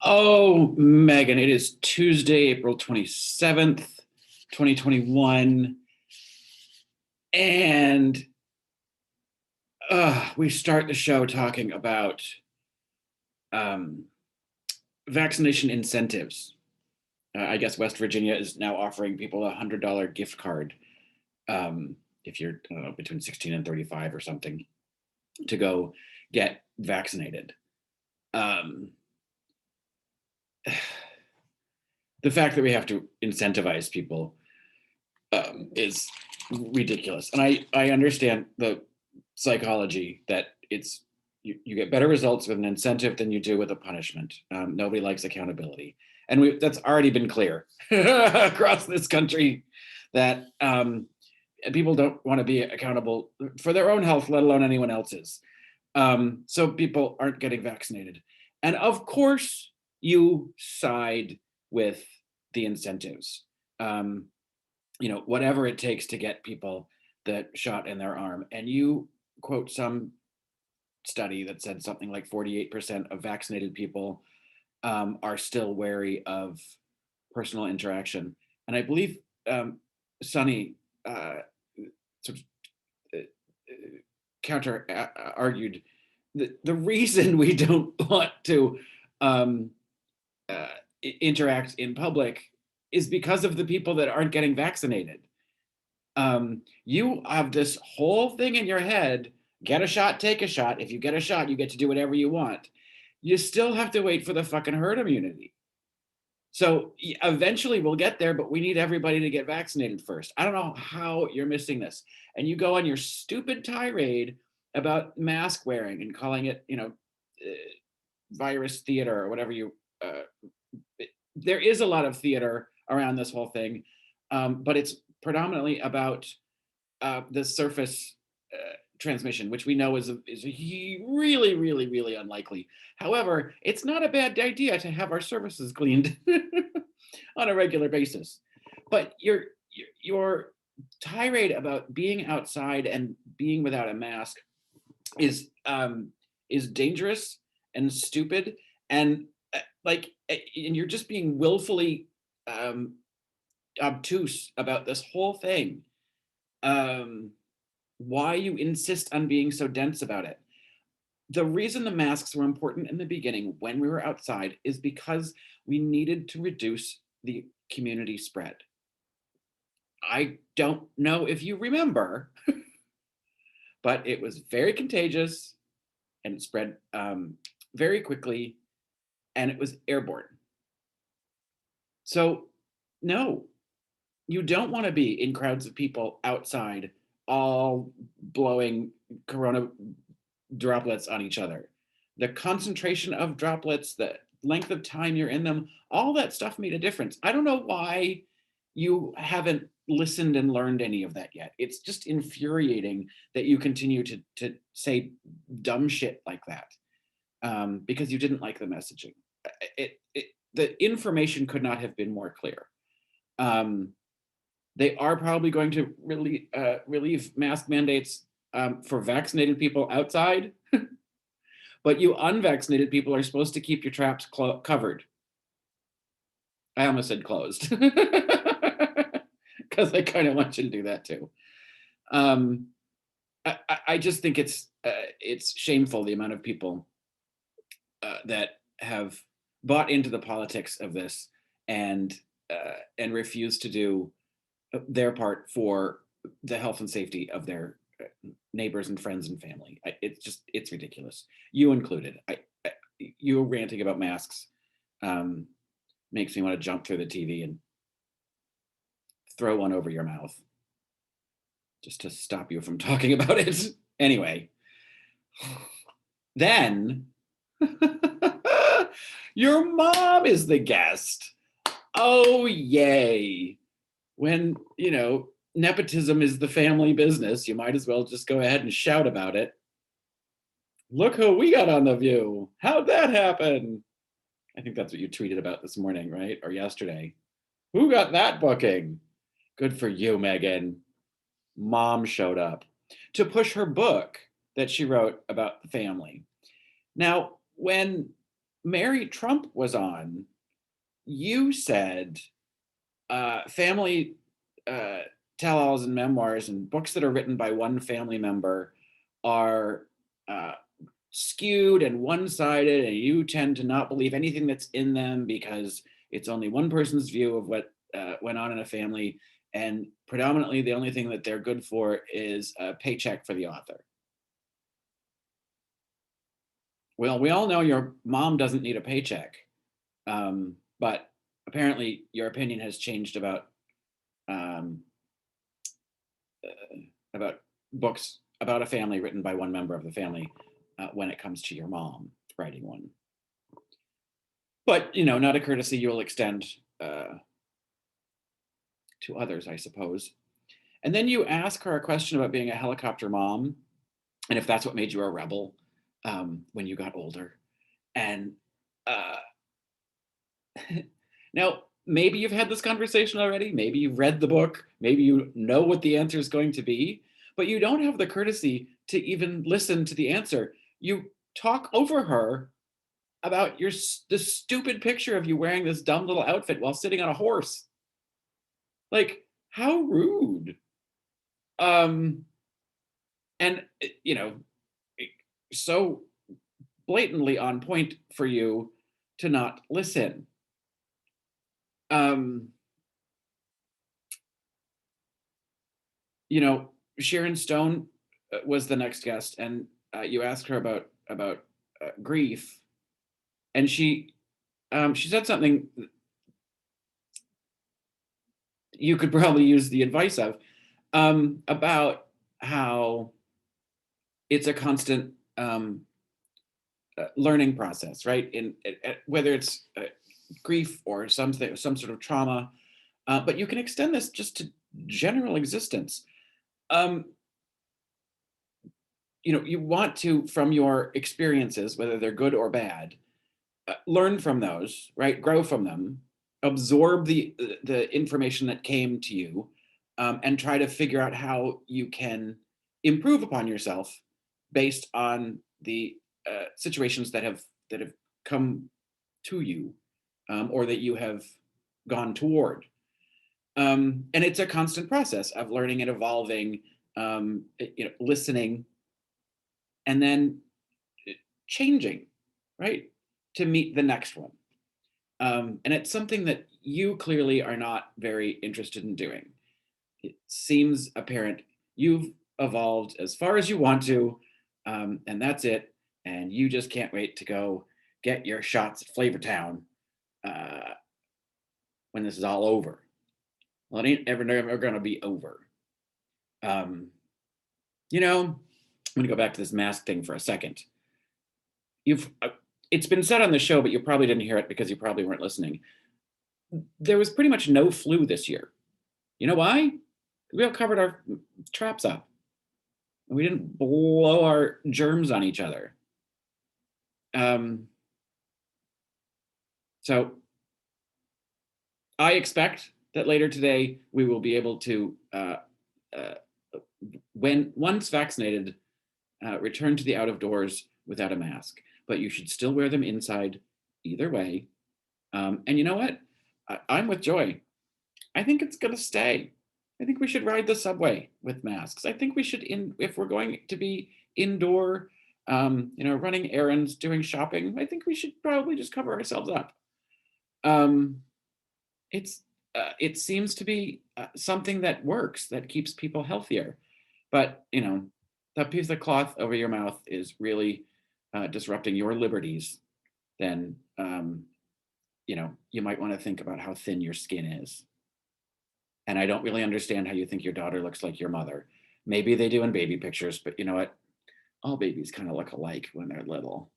Oh, Megan, it is Tuesday, April 27th, 2021. And we start the show talking about um, vaccination incentives. I guess West Virginia is now offering people $100 gift card if you're, I don't know, between 16 and 35 or something to go get vaccinated. Um, the fact that we have to incentivize people is ridiculous. And I understand the psychology that you get better results with an incentive than you do with a punishment. Nobody likes accountability. And that's already been clear across this country that people don't want to be accountable for their own health, let alone anyone else's. So people aren't getting vaccinated. And of course, you side with the incentives. Um, whatever it takes to get people the shot in their arm. And you quote some study that said something like 48% of vaccinated people are still wary of personal interaction. And I believe Sunny sort of counter argued that the reason we don't want to um, interact in public is because of the people that aren't getting vaccinated. You have this whole thing in your head, get a shot, take a shot. If you get a shot, you get to do whatever you want. You still have to wait for the fucking herd immunity. So eventually we'll get there, but we need everybody to get vaccinated first. I don't know how you're missing this. And you go on your stupid tirade about mask wearing and calling it, virus theater or whatever there is a lot of theater around this whole thing, but it's predominantly about the surface transmission, which we know is really, really, really unlikely. However, it's not a bad idea to have our surfaces cleaned on a regular basis. But your tirade about being outside and being without a mask is dangerous and stupid, and and you're just being willfully obtuse about this whole thing. Why you insist on being so dense about it? The reason the masks were important in the beginning when we were outside is because we needed to reduce the community spread. I don't know if you remember, but it was very contagious and it spread very quickly, and it was airborne. So, no, you don't want to be in crowds of people outside all blowing corona droplets on each other. The concentration of droplets, the length of time you're in them, all that stuff made a difference. I don't know why you haven't listened and learned any of that yet. It's just infuriating that you continue to say dumb shit like that because you didn't like the messaging. The information could not have been more clear. They are probably going to relieve mask mandates for vaccinated people outside, but you unvaccinated people are supposed to keep your traps covered. I almost said closed because I kind of want you to do that too. I just think it's shameful the amount of people that have bought into the politics of this and refuse to do their part for the health and safety of their neighbors and friends and family. It's ridiculous. You included. You ranting about masks makes me want to jump through the TV and throw one over your mouth just to stop you from talking about it. Anyway, then your mom is the guest. Oh, yay. When, nepotism is the family business, you might as well just go ahead and shout about it. Look who we got on The View. How'd that happen? I think that's what you tweeted about this morning, right? Or yesterday. Who got that booking? Good for you, Meghan. Mom showed up to push her book that she wrote about the family. Now, when Mary Trump was on, you said family uh, tell-alls and memoirs and books that are written by one family member are uh, skewed and one-sided, and you tend to not believe anything that's in them because it's only one person's view of what went on in a family, and predominantly the only thing that they're good for is a paycheck for the author. Well, we all know your mom doesn't need a paycheck, but apparently your opinion has changed um, about books about a family written by one member of the family when it comes to your mom writing one. But not a courtesy you'll extend to others, I suppose. And then you ask her a question about being a helicopter mom and if that's what made you a rebel when you got older. And uh, now, maybe you've had this conversation already. Maybe you've read the book. Maybe you know what the answer is going to be, but you don't have the courtesy to even listen to the answer. You talk over her about this stupid picture of you wearing this dumb little outfit while sitting on a horse. Like, how rude. Um, and so blatantly on point for you to not listen. Um, Sharon Stone was the next guest, and you asked her about grief, and she said something you could probably use the advice of about how it's a constant learning process, right? In whether it's grief or some sort of trauma, but you can extend this just to general existence. Um, you want to, from your experiences, whether they're good or bad, learn from those, right? Grow from them, absorb the information that came to you, and try to figure out how you can improve upon yourself based on the situations that have come to you, or that you have gone toward. And it's a constant process of learning and evolving, listening, and then changing, right, to meet the next one. And it's something that you clearly are not very interested in doing. It seems apparent you've evolved as far as you want to, and that's it. And you just can't wait to go get your shots at Flavortown uh, when this is all over. Well, it ain't ever going to be over. Um, I'm going to go back to this mask thing for a second. You've It's been said on the show, but you probably didn't hear it because you probably weren't listening. There was pretty much no flu this year. You know why? We all covered our traps up. And we didn't blow our germs on each other. Um, so I expect that later today we will be able to, uh, when once vaccinated, return to the out of doors without a mask. But you should still wear them inside either way. And you know what? I'm with Joy. I think it's going to stay. I think we should ride the subway with masks. I think we should, if we're going to be indoor, running errands, doing shopping, I think we should probably just cover ourselves up. Um, it seems to be something that works, that keeps people healthier. But that piece of cloth over your mouth is really disrupting your liberties. Then you might want to think about how thin your skin is. And I don't really understand how you think your daughter looks like your mother. Maybe they do in baby pictures, but you know what? All babies kind of look alike when they're little.